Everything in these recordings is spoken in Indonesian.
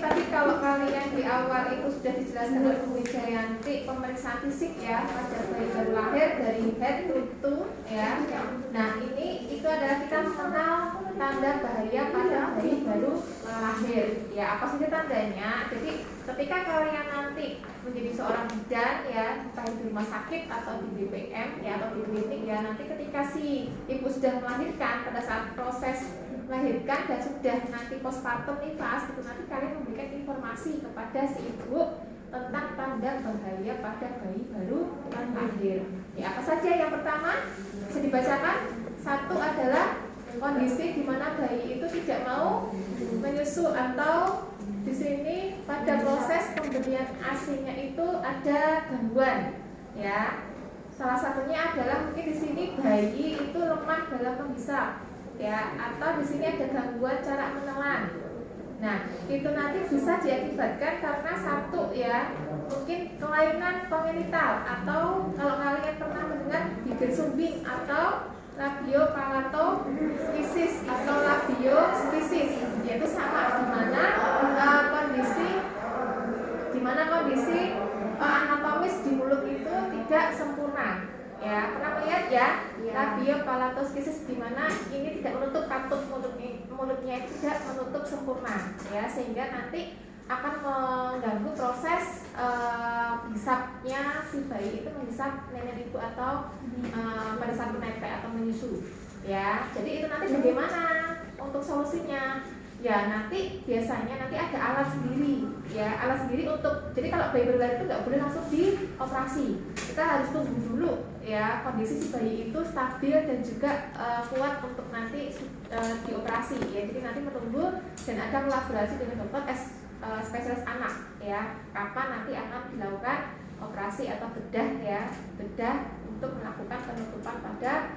tadi kalau kalian di awal itu sudah dijelaskan oleh Bu Wijayanti pemeriksaan fisik ya pada bayi baru lahir dari head to toe ya. Nah ini itu adalah kita mengenal tanda bahaya pada bayi baru lahir ya. Apa saja tandanya? Jadi ketika kalian nanti menjadi seorang bidan ya, entah di rumah sakit atau di BPM ya atau di klinik ya, nanti ketika si ibu sudah melahirkan, pada saat proses melahirkan dan sudah nanti postpartum nifas itu, nanti kalian memberikan informasi kepada si ibu tentang tanda bahaya pada bayi baru lahir. Ya, apa saja? Yang pertama bisa dibacakan. Satu adalah kondisi di mana bayi itu tidak mau menyusu atau di sini pada proses pemberian ASI-nya itu ada gangguan. Ya, salah satunya adalah mungkin di sini bayi itu lemah dalam menghisap. Ya, atau di sini ada gangguan cara menelan. Nah, itu nanti bisa diakibatkan karena satu ya, mungkin kelainan kongenital atau kalau kalian pernah mendengar bibir sumbing atau labiopalatoskisis atau labioskisis, yaitu sama di mana kondisi anatomis di mulut itu tidak sempurna. Ya, pernah melihat ya, labiopalatoskisis di mana ini tidak menutup katup mulutnya itu tidak menutup sempurna ya, sehingga nanti akan mengganggu proses hisapnya si bayi itu menghisap nenek ibu atau pada saat menetes atau menyusu ya. Jadi itu nanti bagaimana untuk solusinya? Ya nanti biasanya nanti ada alat sendiri ya, alat sendiri untuk, jadi kalau bayi baru lahir itu nggak boleh langsung dioperasi, kita harus tunggu dulu ya kondisi si bayi itu stabil dan juga kuat untuk nanti dioperasi ya. Jadi nanti menunggu dan ada kolaborasi dengan dokter spesialis anak ya, kapan nanti akan dilakukan operasi atau bedah ya, bedah untuk melakukan penutupan pada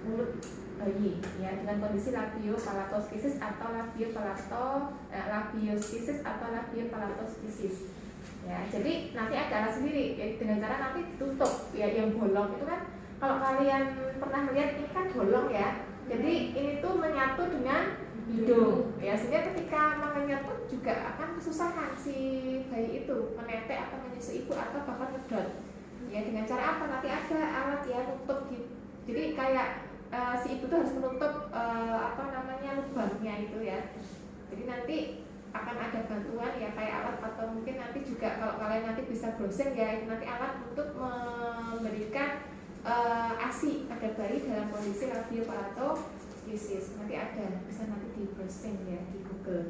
mulut bayi ya dengan kondisi labiopalatoskisis atau labioskisis atau labiopalatoskisis ya. Jadi nanti ada alat sendiri ya, dengan cara nanti ditutup ya, yang bolong itu kan kalau kalian pernah melihat ini kan bolong ya, jadi ini tuh menyatu dengan hidung ya, sehingga ketika menyatu juga akan kesusahan si bayi itu menetes atau menyusu ibu atau bahkan ngedot ya. Dengan cara apa? Nanti ada alat ya nutup gitu, jadi kayak si ibu tuh harus menutup lubangnya itu ya. Jadi nanti akan ada bantuan ya kayak alat, atau mungkin nanti juga kalau kalian nanti bisa browsing ya, itu nanti alat untuk memberikan ASI pada bayi dalam kondisi labiopalatoskisis. Nanti ada, bisa nanti di browsing ya di Google.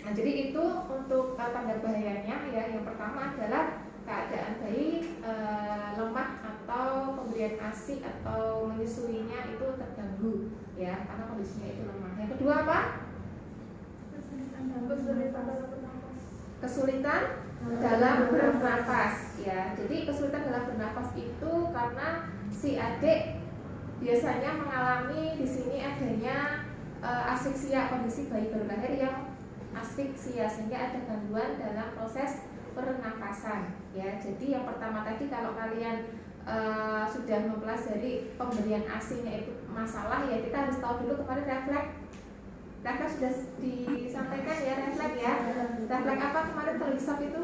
Nah jadi itu untuk tanda bahayanya ya. Yang pertama adalah keadaan bayi lemah atau pemberian ASI atau menyusuinya itu terganggu ya, karena kondisinya itu lemah. Yang kedua apa? Kesulitan dalam bernafas ya. Jadi kesulitan dalam bernafas itu karena si adik biasanya mengalami di sini adanya asfiksia, kondisi bayi baru lahir yang asfiksia, sehingga ada gangguan dalam proses pernapasan ya. Jadi yang pertama tadi kalau kalian sudah mempelajari pemberian ASI-nya itu masalah ya, kita harus tahu dulu kemarin refleks sudah disampaikan ya, refleks ya. Refleks apa kemarin terhisap itu?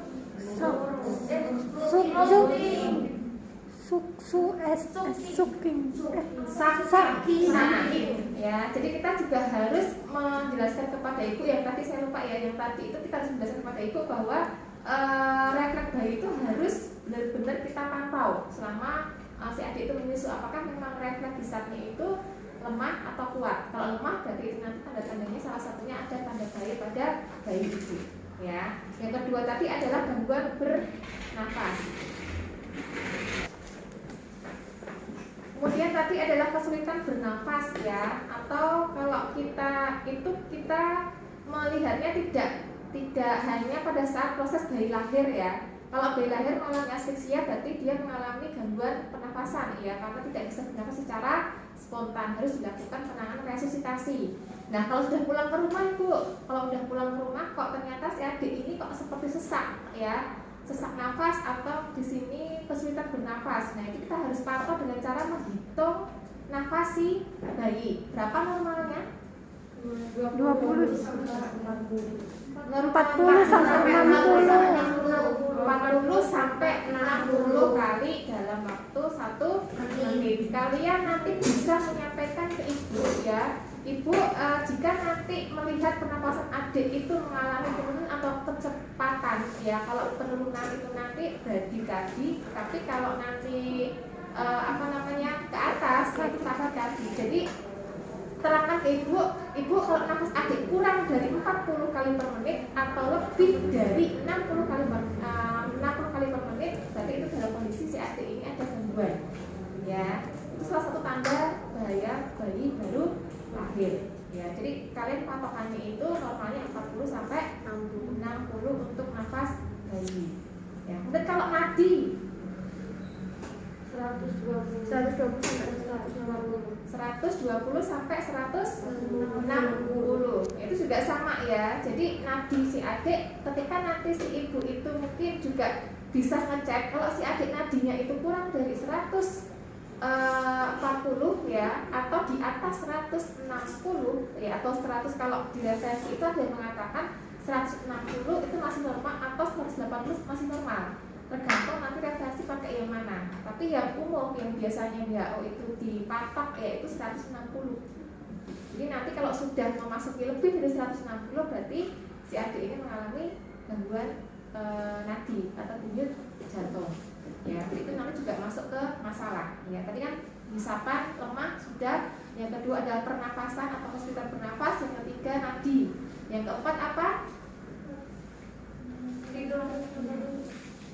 Saking ya. Jadi kita juga harus menjelaskan kepada ibu yang tadi saya lupa ya, yang tadi itu kita harus menjelaskan kepada ibu bahwa refleks bayi itu harus benar-benar kita pantau selama si adik itu menyusu, apakah memang refleks hisapnya itu lemah atau kuat. Kalau lemah berarti itu nanti tanda-tandanya salah satunya ada tanda bahaya pada bayi ibu ya. Yang kedua tadi adalah gangguan bernafas. Kemudian tadi adalah kesulitan bernafas ya, atau kalau kita melihatnya tidak hanya pada saat proses bayi lahir ya. Kalau bayi lahir mengalami asfiksia berarti dia mengalami gangguan pernafasan ya, karena tidak bisa bernafas secara spontan, harus dilakukan penanganan resusitasi. Nah kalau sudah pulang ke rumah ibu, kalau sudah pulang ke rumah kok ternyata si adik ini kok seperti sesak ya, sesak nafas atau di sini kesulitan bernafas. Nah itu kita harus pantau dengan cara menghitung nafas si bayi. Berapa normalnya? 20 40 sampai 60. 40 sampai 60 kali dalam waktu 1 menit. Kalian nanti bisa menyampaikan ke ibu ya. Ibu, jika nanti melihat pernapasan adik itu mengalami penurunan atau kecepatan ya, kalau penurunan itu nanti berdikadi, tapi kalau nanti ke atas itu tadi. Jadi terangkan ke ibu kalau nafas adik kurang dari 40 kali per menit atau lebih dari 60 kali per menit, berarti itu dalam kondisi si adik ini ada gangguan ya. Itu salah satu tanda bahaya bayi baru lahir ya. Jadi kalian patokannya itu normalnya 40 sampai 60 untuk nafas bayi ya. Kemudian kalau nadi 120 sampai 160 itu juga sama ya. Jadi nadi si adik ketika nanti si ibu itu mungkin juga bisa ngecek kalau si adik nadinya itu kurang dari 140 ya, atau di atas 160 ya, atau 100. Kalau di referensi itu ada yang mengatakan 160 itu masih normal atau 180 masih normal, tergantung nanti referensi pakai yang mana. Tapi yang umum yang biasanya WHO itu dipatok yaitu 160. Jadi nanti kalau sudah memasuki lebih dari 160 berarti si adik ini mengalami gangguan nadi atau denyut jantung ya. Itu nanti juga masuk ke masalah ya. Tadi kan hisapan lemah sudah, yang kedua adalah pernapasan atau kesulitan bernafas, yang ketiga nadi, yang keempat apa?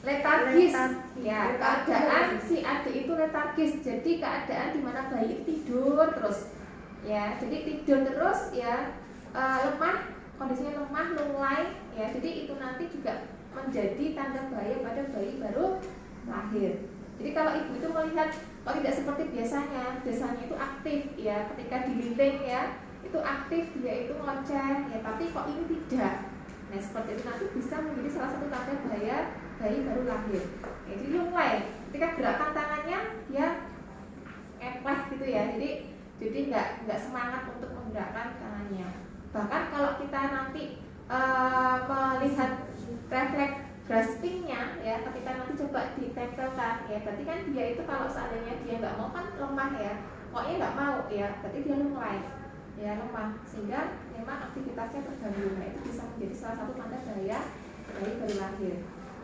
Letargis ya, keadaan si adik itu letargis. Jadi keadaan di mana bayi tidur terus ya, jadi tidur terus ya, lemah, kondisinya lemah, lunglai ya. Jadi itu nanti juga menjadi tanda bahaya pada bayi baru lahir. Jadi kalau ibu itu melihat kalau tidak seperti biasanya itu aktif ya, ketika dililing ya itu aktif, dia itu ngoceh ya, tapi kok ini tidak. Nah seperti itu nanti bisa menjadi salah satu tanda bahaya bayi baru lahir. Ya, jadi lunglai, ketika gerakan tangannya dia epleh gitu ya, jadi nggak semangat untuk menggerakkan tangannya. Bahkan kalau kita nanti melihat refleks graspingnya ya, ketika nanti coba ditempelkan ya, berarti kan dia itu kalau seandainya dia nggak mau kan lemah ya, pokoknya nggak mau ya, berarti dia lunglai ya, lemah, sehingga memang aktivitasnya terganggu. Nah itu bisa menjadi salah satu tanda bahaya bayi baru lahir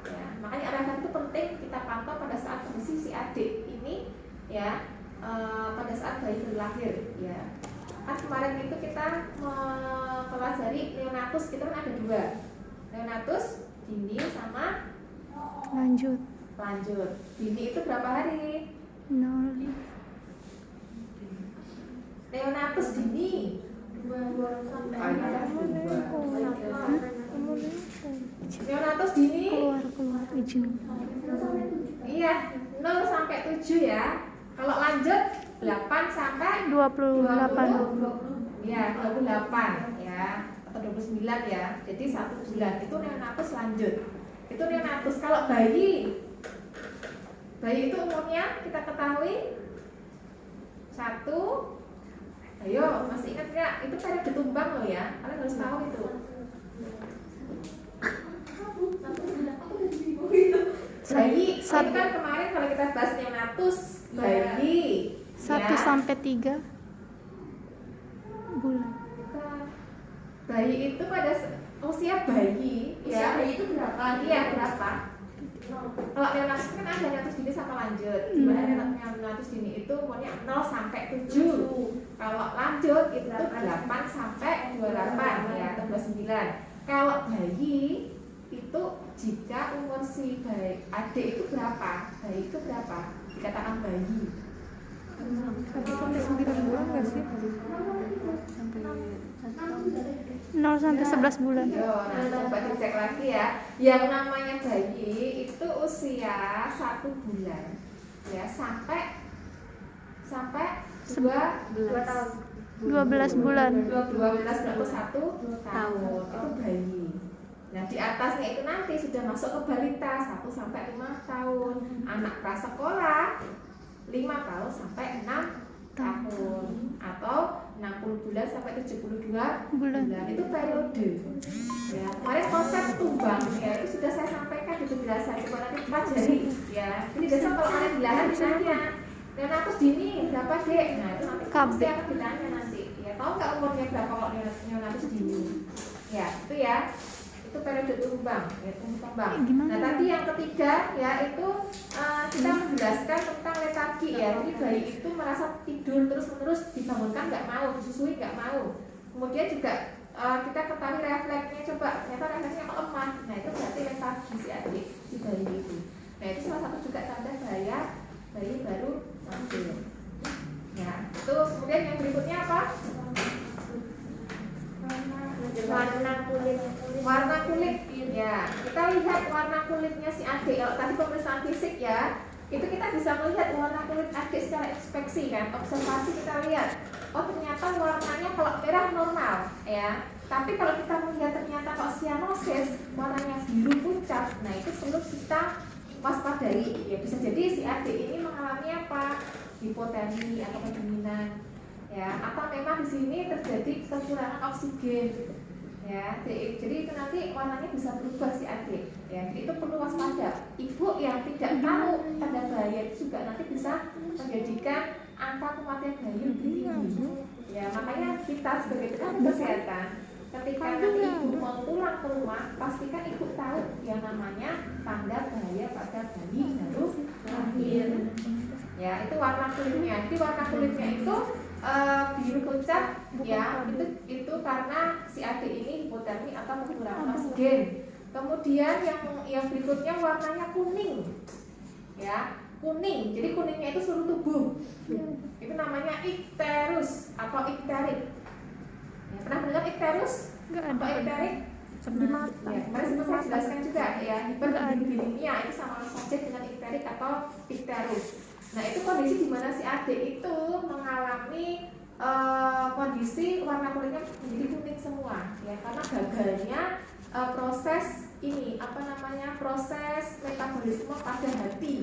ya. Makanya arahan itu penting kita pantau pada saat kondisi si adik ini ya, pada saat bayi baru lahir ya. Kan kemarin itu kita mempelajari neonatus, kita kan ada 2, neonatus dini sama lanjut. Dini itu berapa hari? 0. Neonatus dini neonatus dini keluar izin. Iya, 0 sampai 7 ya. Kalau lanjut 8 sampai 28. Ya, 28 ya, atau 29 ya. Jadi 1 bulan itu neonatus lanjut. Itu neonatus. Kalau bayi itu umurnya kita ketahui 1. Ayo, masih ingat nggak? Itu periode tumbang loh ya. Kalian harus tahu itu. Bayi, itu kan kemarin kalau kita bahas neonatus, bayi 1 sampai 3 bulan. Bayi itu pada usia bayi ya. Bayi itu berapa? Iya, berapa? Kalau neonatus kan ada neonatus dini sama lanjut. Dimana neonatus dini itu umurnya 0 sampai 7. Kalau lanjut itu 8 sampai 28 ya, atau 29. Kalau bayi itu jika umur si adik itu berapa? Bayi itu berapa? Dikatakan bayi. Sampai 9 bulan nggak sih? 0 sampai 11 bulan. Yo, nah coba dicek lagi ya. Yang namanya bayi itu usia 1 bulan ya, sampai 2 tahun. 12 bulan. 12 berarti 1 tahun. Itu bayi. Nah, di atasnya itu nanti sudah masuk ke balita 1 sampai 5 tahun. Anak prasekolah 5 tahun sampai 6 tahun. Atau 60 bulan sampai 72 Bulan. itu periode. Ya, kemarin konsep tumbang ya itu sudah saya sampaikan di penjelasan, coba nanti pelajari ya. Jadi biasa kalau kalian belajar ditanya neonatus dini berapa dek, nah itu nanti pasti akan ditanya nanti. Ya, tahu nggak umurnya berapa kalau neonatus dini? Ya, itu periode tumbang, ya tumbuh kembang. Nah tadi yang ketiga ya itu kita menjelaskan tentang letargi ya. Jadi bayi itu merasa tidur terus-menerus, dibangunkan nggak mau, disusui nggak mau. Kemudian juga kita ketahui refleksnya, coba ternyata refleksnya lemah. Nah itu berarti letargi si adik si bayi itu. Nah itu salah satu juga tanda bahaya bayi baru lahir. Ya itu kemudian yang berikutnya apa? Warna kulit ya, kita lihat warna kulitnya si adik. Kalau tadi pemeriksaan fisik ya, itu kita bisa melihat warna kulit adik secara inspeksi kan, observasi kita lihat. Oh ternyata warnanya kalau merah normal ya, tapi kalau kita melihat ternyata kalau cyanosis warnanya biru pucat, nah itu perlu kita waspadai ya. Bisa jadi si adik ini mengalami apa? Hipotermi atau kedinginan ya, atau memang di sini terjadi kekurangan oksigen ya. Jadi itu nanti warnanya bisa berubah si adik ya. Jadi itu perlu waspada. Ibu yang tidak tahu tanda bahaya itu juga nanti bisa menjadikan angka kematian bayi lebih tinggi ya. Makanya kita sebagai tenaga kesehatan ketika nanti ibu mau pulang ke rumah, pastikan ibu tahu yang namanya tanda bahaya pada bayi baru lahir ya. Itu warna kulitnya. Jadi warna kulitnya itu biru pucat ya, itu karena si adik ini hipotermi atau kekurangan oksigen. Kemudian yang berikutnya warnanya kuning ya, kuning. Jadi kuningnya itu seluruh tubuh. Itu namanya ikterus atau ikterik ya. Pernah mendengar ikterus atau ikterik? Ya, kemarin sempat saya jelaskan juga ya, hiperbilirimia itu sama saja dengan ikterik atau ikterus. Nah itu kondisi di mana si adik itu mengalami kondisi warna kulitnya menjadi kuning semua ya, karena gagalnya proses ini proses metabolisme pada hati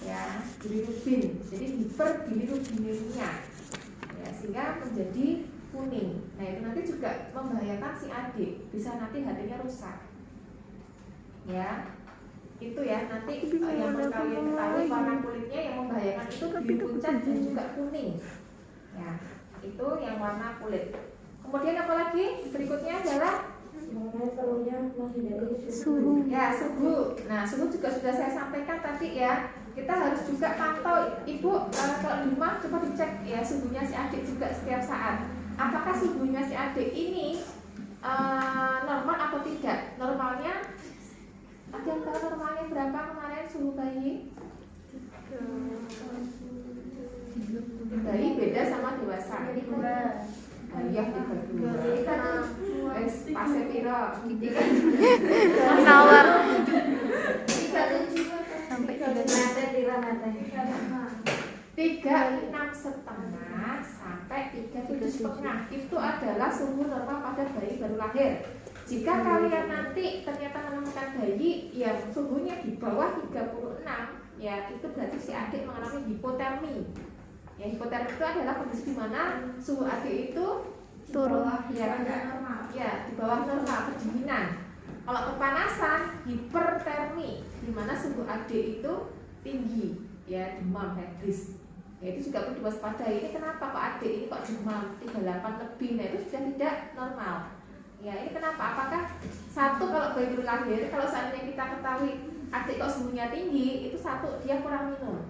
ya, bilirubin. Jadi hiperbilirubinemia ya, sehingga menjadi kuning. Nah itu nanti juga membahayakan si adik, bisa nanti hatinya rusak ya. Itu ya nanti yang kalian ketahui warna kulitnya yang membahayakan itu biru pucat dan juga kuning ya. Itu yang warna kulit. Kemudian apa lagi? Berikutnya adalah suhu ya, suhu. Nah suhu juga sudah saya sampaikan tadi ya. Kita harus juga pantau ibu kalau di rumah, coba dicek ya suhunya si adik juga setiap saat. Apakah suhunya si adik ini normal atau tidak? Normalnya ada yang tahu normalnya berapa kemarin suhu bayi? Bayi beda sama dewasa. Bayi yang 32. Pasnya piro? Nawar sampai 36,5 sampai 37,5 itu adalah suhu normal pada bayi baru lahir. Jika kalian nanti ternyata menemukan bayi yang suhunya di bawah 36 ya, itu berarti si adik mengalami hipotermi. Ya, hipotermi itu adalah kondisi di mana suhu adik itu turun ya, di bawah normal, kedinginan. Kalau kepanasan, hipertermi, di mana suhu adik itu tinggi, ya demam, hepris. Ya, itu juga perlu diwaspadai. Ini kenapa kok adik ini kok demam 38 lebih? Nah itu sudah tidak normal. Ya ini kenapa? Apakah satu kalau bayi baru lahir, kalau seandainya kita ketahui adik kok suhunya tinggi, itu satu dia kurang minum,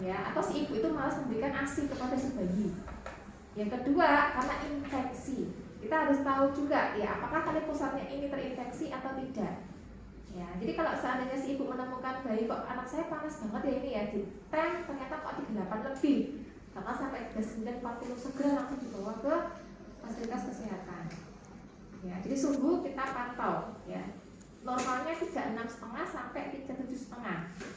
ya, atau si ibu itu malas memberikan ASI kepada si bayi. Yang kedua karena infeksi. Kita harus tahu juga ya apakah tali pusatnya ini terinfeksi atau tidak. Ya, jadi kalau seandainya si ibu menemukan bayi kok anak saya panas banget ya ini ya, di tem ternyata kok 38 lebih, bahkan sampai 39-40 segera langsung dibawa ke fasilitas kesehatan. Ya, jadi suhu kita pantau ya. Normalnya 36,5 sampai 37,5.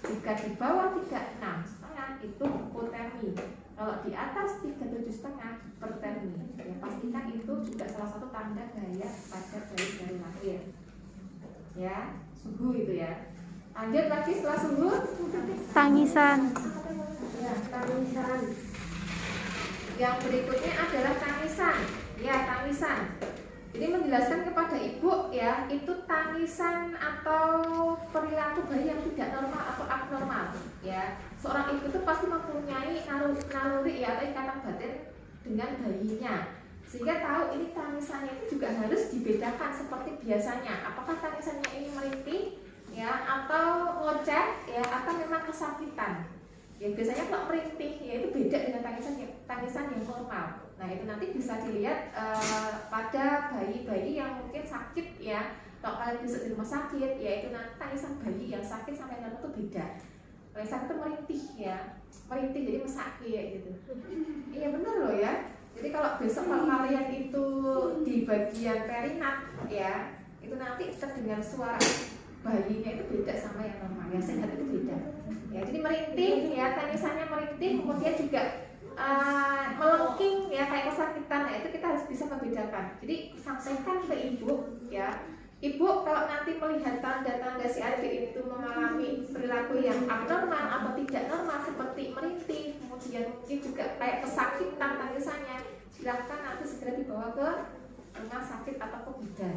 Jika di bawah 36,5 itu hipotermi. Kalau di atas 37,5 hipertermi. Ya, pastikan itu juga salah satu tanda bahaya pada bayi baru lahir. Ya, suhu itu ya. Lanjut lagi setelah suhu, tangisan. ya, tangisan. Yang berikutnya adalah tangisan. Ya, tangisan. Jadi menjelaskan kepada ibu ya, itu tangisan atau perilaku bayi yang tidak normal atau abnormal. Ya, seorang ibu itu pasti mempunyai naluri ya atau ikatan batin dengan bayinya, sehingga tahu ini tangisannya itu juga harus dibedakan seperti biasanya. Apakah tangisannya ini merintih ya, atau ngoceh ya, atau memang kesakitan. Ya, biasanya kalau merintih ya itu beda dengan tangisan yang normal. Nah, itu nanti bisa dilihat pada bayi-bayi yang mungkin sakit ya. Kalau kalian bisa di rumah sakit, ya itu nanti tangisan bayi yang sakit sampai normal itu beda. Kalau yang sakit itu merintih ya, merintih jadi mesakit gitu. Iya benar loh ya. Jadi kalau besok kalau kalian itu di bagian perinat ya, itu nanti terdengar suara bayinya itu beda sama yang normal. Yang sehat itu beda. Ya, jadi merintih ya, tangisannya merintih, kemudian juga melengking ya kayak kesakitan. Nah, itu kita harus bisa membedakan. Jadi sampaikan ke ibu ya, ibu kalau nanti melihat tanda-tanda si adik itu mengalami perilaku yang abnormal atau tidak normal seperti merintih, kemudian mungkin juga kayak kesakitan tangisannya, silahkan nanti segera dibawa ke rumah sakit atau ke bidan.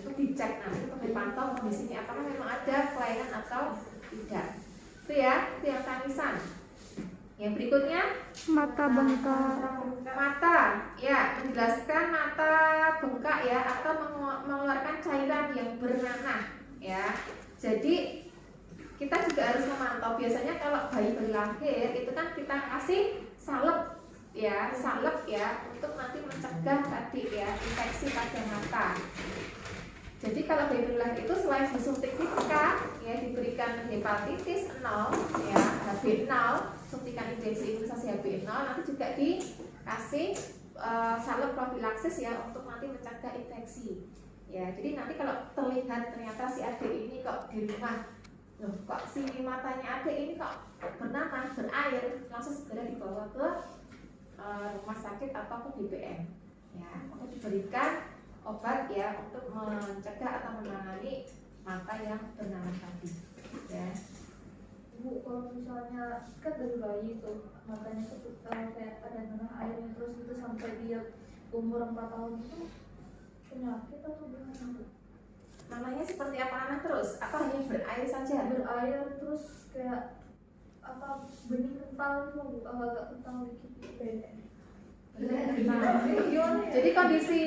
Itu dicek nanti untuk dipantau kondisinya apakah memang ada kelainan atau tidak. Itu ya, itu yang tangisan. Yang berikutnya Mata bengkak. mata ya, menjelaskan mata bengkak ya, atau mengeluarkan cairan yang bernanah ya. Jadi kita juga harus memantau. Biasanya kalau bayi baru lahir itu kan kita kasih salep ya, untuk nanti mencegah tadi ya infeksi pada mata. Jadi kalau bayi baru lahir itu selain disuntik Vika ya, diberikan hepatitis 0 ya, HB0, suntikan injeksi imunisasi HB0, nanti juga dikasih salep profilaksis ya untuk nanti mencegah infeksi. Ya, jadi nanti kalau terlihat ternyata si adik ini kok di rumah, loh kok si matanya adik ini kok bernanah, berair, langsung segera dibawa ke rumah sakit atau ke DPM ya, untuk diberikan obat ya untuk mencegah atau menangani mata yang bernanah tadi ya. Bu, kalau misalnya kan dari bayi itu matanya tuh kayak ada nanah airnya terus itu sampai dia umur 4 tahun itu penyakit atau gimana Bu? Namanya seperti apa nanah terus? Apa hanya berair saja? Berair terus kayak apa bening kental itu Bu, agak kental dikit beda. Jadi kondisi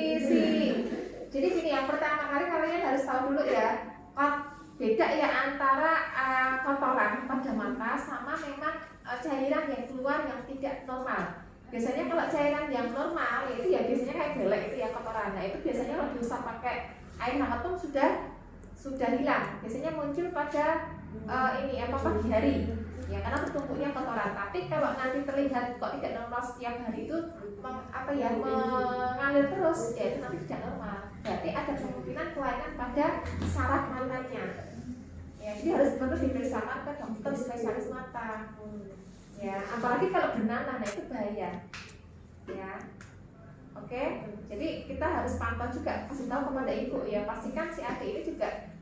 jadi gini, yang pertama kali kalian harus tahu dulu ya, beda ya antara kotoran pada mata sama memang cairan yang keluar yang tidak normal. Biasanya kalau cairan yang normal itu ya biasanya kayak belek itu ya kotoran. Nah, itu biasanya kalau diusap pakai air hangat tuh sudah hilang. Biasanya muncul pada pagi hari. Ya, karena bertumpuknya kotoran. Tapi kalau nanti terlihat kok tidak normal setiap hari itu mengalir terus, ya itu nanti tidak normal. Berarti ada kemungkinan kelainan pada saraf matanya. Ya, jadi harus benar diperiksakan ke dokter spesialis mata. Ya, apalagi kalau bernanah, nah itu bahaya. Ya. Oke. Jadi kita harus pantau juga, kasih tahu kepada ibu ya, pastikan si adik ini juga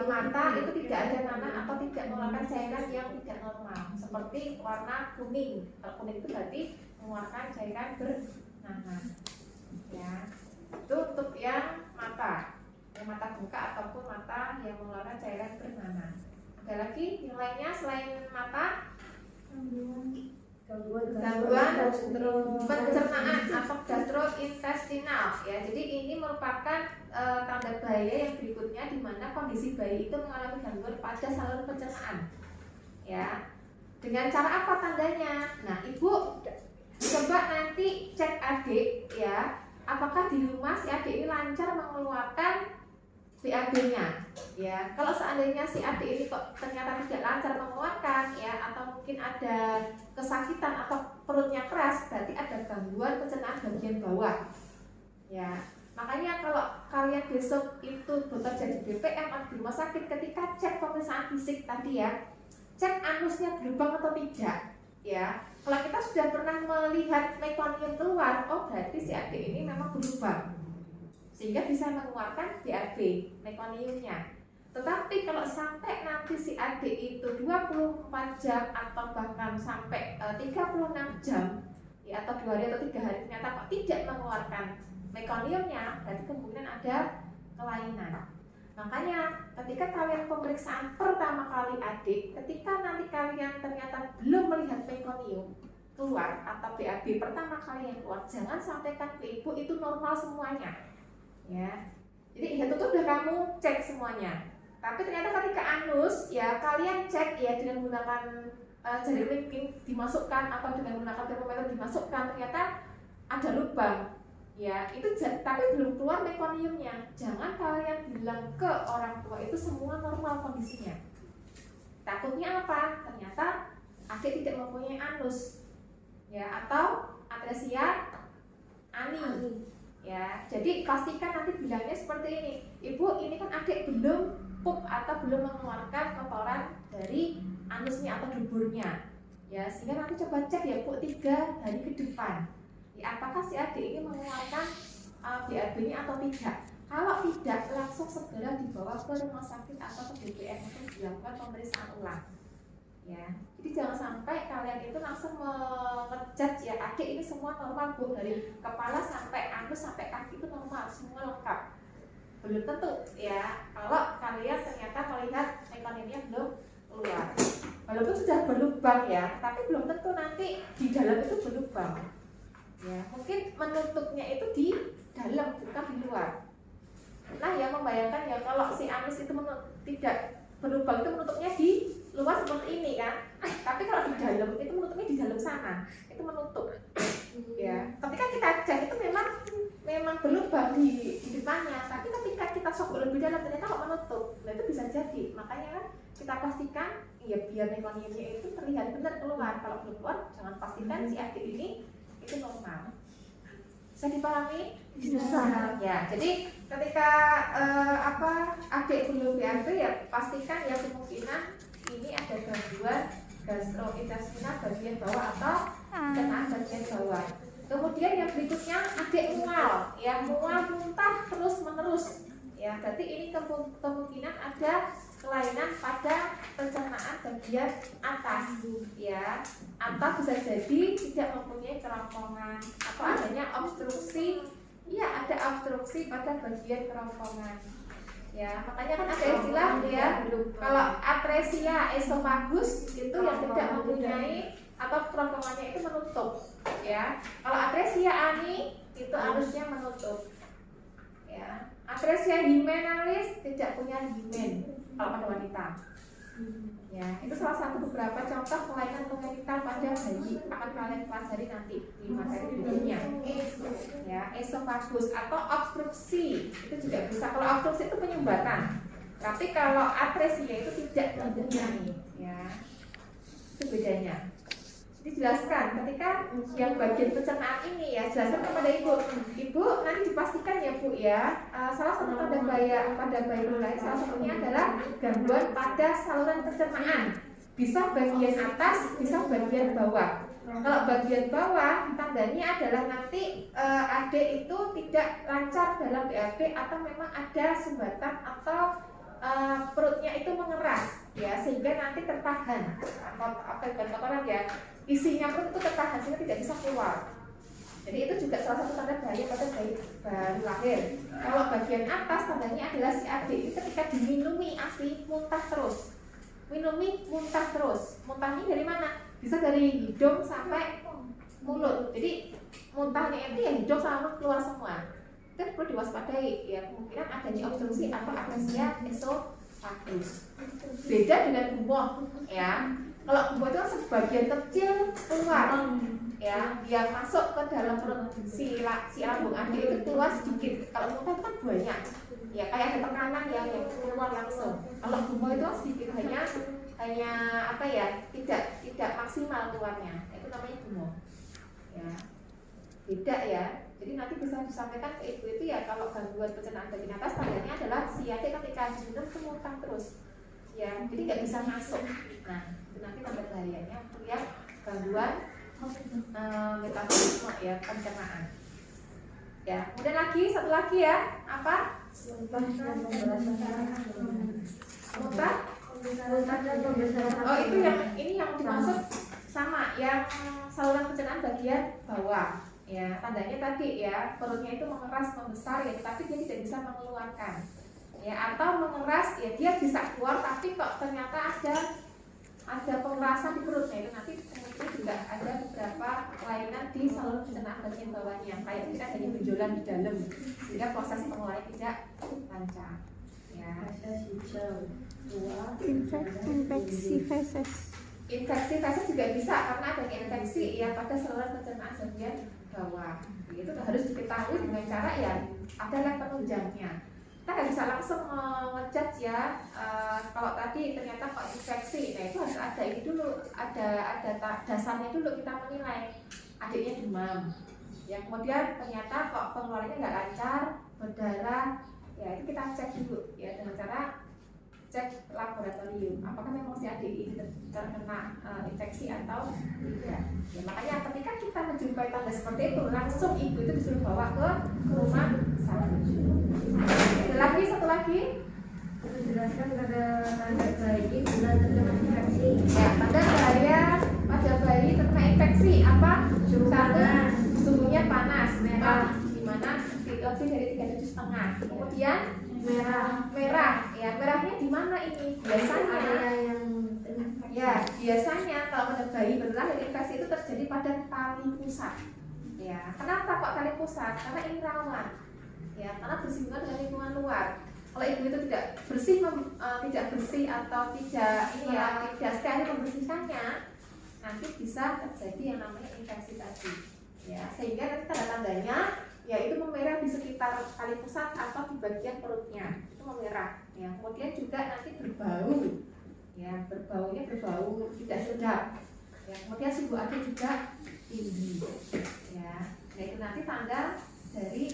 mata itu tidak ada nanah atau tidak mengeluarkan cairan yang tidak normal, seperti warna kuning. Kalau kuning itu berarti mengeluarkan cairan bernanah. Ya, itu untuk yang mata bengkak ataupun mata yang mengeluarkan cairan bernanah. Ada lagi yang lainnya selain mata? Gangguan pencernaan atau gastrointestinal ya. Jadi ini merupakan tanda bahaya yang berikutnya, di mana kondisi bayi itu mengalami gangguan pada saluran pencernaan ya. Dengan cara apa tandanya? Nah, ibu coba nanti cek adik ya, apakah di rumah si adik ini lancar mengeluarkan BAB-nya ya. Kalau seandainya si adik ini kok ternyata tidak lancar mengeluarkan ya, atau mungkin ada kesakitan atau perutnya keras, berarti ada gangguan pencernaan bagian bawah ya. Makanya kalau kalian besok itu bekerja di BPM atau di rumah sakit, ketika cek pemeriksaan fisik tadi ya, cek anusnya berlubang atau tidak ya. Kalau kita sudah pernah melihat mekonium keluar, oh berarti si adik ini memang berlubang, sehingga bisa mengeluarkan BAB mekoniumnya. Tetapi kalau sampai nanti si adik itu 24 jam atau bahkan sampai 36 jam ya, atau 2 hari atau 3 hari ternyata kok tidak mengeluarkan mekoniumnya, berarti kemungkinan ada kelainan. Makanya ketika kalian pemeriksaan pertama kali adik, ketika nanti kalian ternyata belum melihat mekonium keluar atau BAB pertama kali yang keluar, jangan sampaikan ke ibu itu normal semuanya, ya. Jadi itu tuh udah kamu cek semuanya. Tapi ternyata ketika anus, ya kalian cek ya dengan menggunakan jari kelingking dimasukkan atau dengan menggunakan termometer dimasukkan, ternyata ada lubang. Ya, itu tapi belum keluar mekoniumnya. Jangan kalian bilang ke orang tua itu semua normal kondisinya. Takutnya apa? Ternyata adik tidak mempunyai anus, ya, atau atresia ani. Ya, jadi pastikan nanti bilangnya seperti ini. Ibu, ini kan adik belum pup atau belum mengeluarkan kotoran dari anusnya atau duburnya. Ya, sehingga nanti coba cek ya Bu 3 hari ke depan. Ya, apakah si adik ini mengeluarkan BAB-nya atau tidak? Kalau tidak, langsung segera dibawa ke rumah sakit atau ke DPM untuk dilakukan pemeriksaan ulang. Ya, jadi jangan sampai kalian itu langsung mengejudge ya adik ini semua normal Bu, dari kepala sampai anus sampai kaki itu normal, semua lengkap. Belum tentu ya, kalau kalian ternyata melihat mekoniumnya belum keluar. Walaupun sudah berlubang ya, tapi belum tentu nanti di dalam itu berlubang. Ya, mungkin menutupnya itu di dalam bukan di luar. Nah, yang membayangkan ya kalau si anus itu tidak berlubang itu menutupnya di luar seperti ini kan. Tapi kalau di dalam itu menutupnya di dalam sana, itu menutup. Ya, ketika kita cek itu memang berlubang di depannya, tapi ketika kita sok lebih dalam ternyata kok menutup. Nah, itu bisa jadi. Makanya kan kita pastikan ya biar mekoniumnya itu terlihat benar keluar. Kalau belum keluar, jangan pastikan si adik ini itu normal. Bisa dipahami? Bisa. Ya, jadi ketika adik belum BAB ya pastikan ya kemungkinan ini ada gangguan gastrointestinal bagian bawah atau pencernaan bagian bawah. Kemudian yang berikutnya adik mual, ya mual muntah terus menerus. Ya, berarti ini kemungkinan ada kelainan pada pencernaan bagian atas, ya, atau bisa jadi tidak mempunyai kerongkongan atau adanya obstruksi, ya ada obstruksi pada bagian kerongkongan, ya, makanya kan ada istilah ya, kalau atresia esophagus itu yang tidak mempunyai atau kerongkongannya itu menutup, ya, kalau atresia ani itu harusnya menutup, ya, atresia hymenalis tidak punya hymen kalau pada wanita. Ya, itu salah satu beberapa contoh kelainan kongenital pada bayi akan kalian pelajari nanti di materi berikutnya. Ya, esophagus atau obstruksi itu juga bisa. Kalau obstruksi itu penyumbatan, tapi kalau atresia itu tidak mempunyai. Ya, itu bedanya. Dijelaskan ketika yang bagian pencernaan ini ya, jelaskan kepada ibu nanti dipastikan ya Bu ya, salah satu pada bayi lain salah satunya adalah gangguan pada saluran pencernaan, bisa bagian atas bisa bagian bawah. Kalau bagian bawah tandanya adalah nanti adik itu tidak lancar dalam BAB atau memang ada sumbatan atau perutnya itu mengeras ya, sehingga nanti tertahan kotoran ya, isinya perut itu tertahan sehingga tidak bisa keluar. Jadi itu juga salah satu tanda bahaya pada bayi baru lahir. Kalau bagian atas tandanya adalah si adik itu ketika diminumi ASI muntah terus, muntah terus. Muntahnya dari mana? Bisa dari hidung sampai mulut. Jadi muntahnya itu ya hidung sama mulut keluar semua. Itu perlu diwaspadai ya, kemungkinan adanya obstruksi atau atresia esophagus. Beda dengan gumoh ya. Kalau gumoh itu kan sebagian kecil keluar ya, yang masuk ke dalam perut si lambung adik itu keluar sedikit. Kalau muntah itu kan banyak ya, kayak ada tekanan yang keluar langsung. Kalau gumoh itu sedikit, hanya apa ya, tidak maksimal keluarnya. Itu namanya gumoh ya. Beda ya. Jadi nanti bisa disampaikan ke ibu itu ya, kalau gangguan pencernaan bagian atas tandanya adalah si adik ketika minum itu muntah terus ya, jadi nggak bisa masuk. Nah, itu nanti tanda bahayanya untuk yang gangguan metabolisme ya, pencernaan ya. Kemudian satu lagi ya, apa? Muntah. Oh, itu yang ini yang dimaksud sama yang saluran pencernaan bagian bawah. Ya, tandanya tadi ya, perutnya itu mengeras, membesar ya, tapi dia tidak bisa mengeluarkan. Ya, atau mengeras ya dia bisa keluar tapi kok ternyata ada pengerasan di perutnya, itu nanti kemudian juga ada beberapa kelainan di saluran pencernaan bagian bawahnya, kayak kita adanya benjolan di dalam sehingga proses pengeluaran tidak lancar. Ya. Infeksi feses. Infeksi feses juga bisa karena adanya infeksi ya pada saluran pencernaan bagian bawah. Itu harus diketahui dengan cara ya ada lab penunjangnya. Kita nggak bisa langsung ngejudge ya, kalau tadi ternyata kok infeksi, nah itu harus ada ini dulu, ada dasarnya dulu kita menilai. Adiknya demam, ya kemudian ternyata kok pengeluarannya nggak lancar, berdarah, ya itu kita cek dulu ya dengan cara cek laboratorium apakah memang si adik ini terkena infeksi atau tidak. Ya, makanya ketika kita menjumpai tanda seperti itu langsung ibu itu disuruh bawa ke rumah sakit. Satu lagi Menjelaskan pada tanda bayi bila terkena infeksi. ya, tanda bahaya pada bayi terkena infeksi apa? Suhunya panas, merah, di mana lebih dari 37,5. Kemudian merah, ya merahnya di mana ini? Biasanya kalau pada bayi baru lahir infeksi itu terjadi pada tali pusat. Ya, kenapa kok tali pusat? Karena ini rawan. Ya, karena bersinggungan dengan lingkungan luar. Kalau ibu itu tidak bersih atau tidak steril membersihkannya, nanti bisa terjadi yang namanya infeksi tadi. Ya, sehingga nanti tanda-tandanya yaitu memerah di sekitar tali pusat atau di bagian perutnya itu memerah. Ya, kemudian juga nanti berbau. Ya, berbau tidak sedap. Ya, kemudian suhu adik juga tinggi. Ya, nah itu nanti tanda dari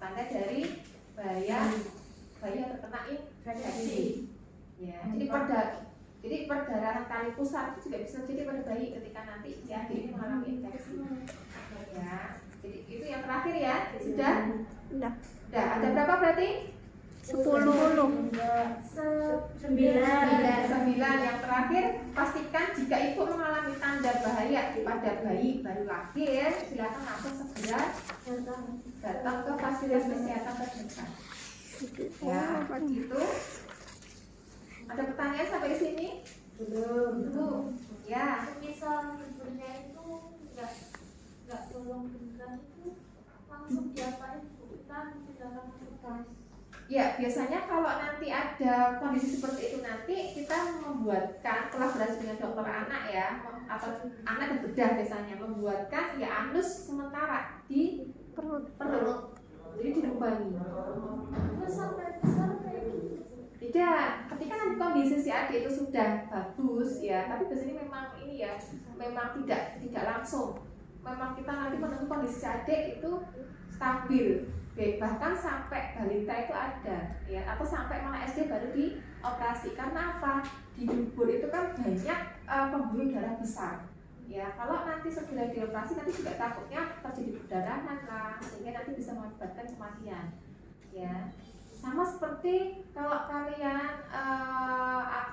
tanda dari bayi yang terkena infeksi. Ya, jadi perdarahan tali pusat itu juga bisa terjadi pada bayi ketika nanti si adik ini mengalami infeksi. Ya, jadi itu yang terakhir ya. Sudah? Udah. Ada berapa berarti? 10. 9. Yang terakhir, pastikan jika ibu mengalami tanda bahaya pada bayi baru lahir, silakan langsung segera datang ke fasilitas kesehatan terdekat. Ya, itu. Ada pertanyaan sampai sini? Belum. Ya. Misal ibunya itu nggak tolong beneran itu langsung diapain bu? Kan tidak akan Ya, biasanya kalau nanti ada kondisi seperti itu nanti kita membuatkan kolaborasi dengan dokter anak ya, atau anak dan bedah biasanya membuatkan ya anus sementara di perut. Jadi dilubangi. terus sampai besar kayak gitu. Tidak, ketika nanti kondisi si adik itu sudah bagus ya, tapi biasanya memang ini ya, memang tidak langsung. Memang kita nanti menunggu kondisi si adik itu stabil. Bahkan sampai balita itu ada ya, atau sampai malah SD baru dioperasi. Karena apa? Di dubur itu kan banyak pembuluh darah besar ya. Kalau nanti segera dioperasi nanti juga takutnya terjadi perdarahan lah, sehingga nanti bisa mengakibatkan kematian ya. Sama seperti kalau kalian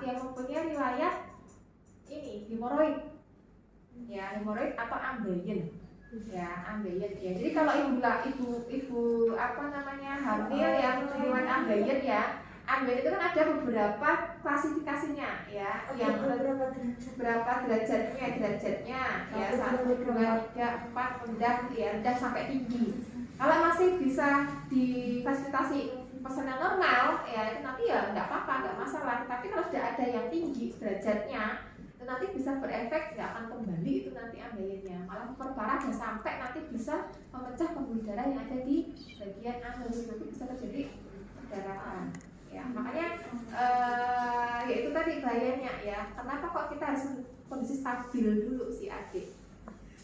yang mempunyai riwayat ini hemoroid ya, hemoroid atau ambeien ya, ambeien ya. Jadi kalau ibu hamil yang riwayat ambeien ya, ambeien itu kan ada beberapa klasifikasinya ya, yang berapa derajatnya ya, 1, 2, 3, 4 rendah ya, rendah sampai tinggi. Kalau masih bisa difasilitasi pesanan normal ya, itu nanti ya nggak apa-apa, nggak masalah. Tapi kalau sudah ada yang tinggi derajatnya, itu nanti bisa berefek, nggak akan kembali itu nanti ambeiennya, malah memperparah dan sampai nanti bisa memecah pembuluh darah yang ada di bagian anus, nanti bisa terjadi perdarahan ya. Makanya ya itu tadi bahayanya ya. Kenapa kok kita harus kondisi stabil dulu si adik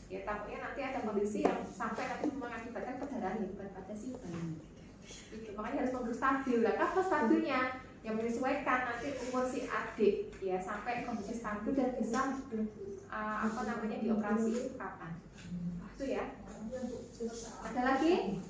ya, takutnya nanti ada kondisi yang sampai nanti mengakibatkan perdarahan yang bukan pada si bayi itu. Makanya harus kondisi stabil lah. Apa stabilnya? Yang menyesuaikan nanti umur si adik ya, sampai kondisi stabil dan bisa dioperasi kapan itu ya. Ada lagi?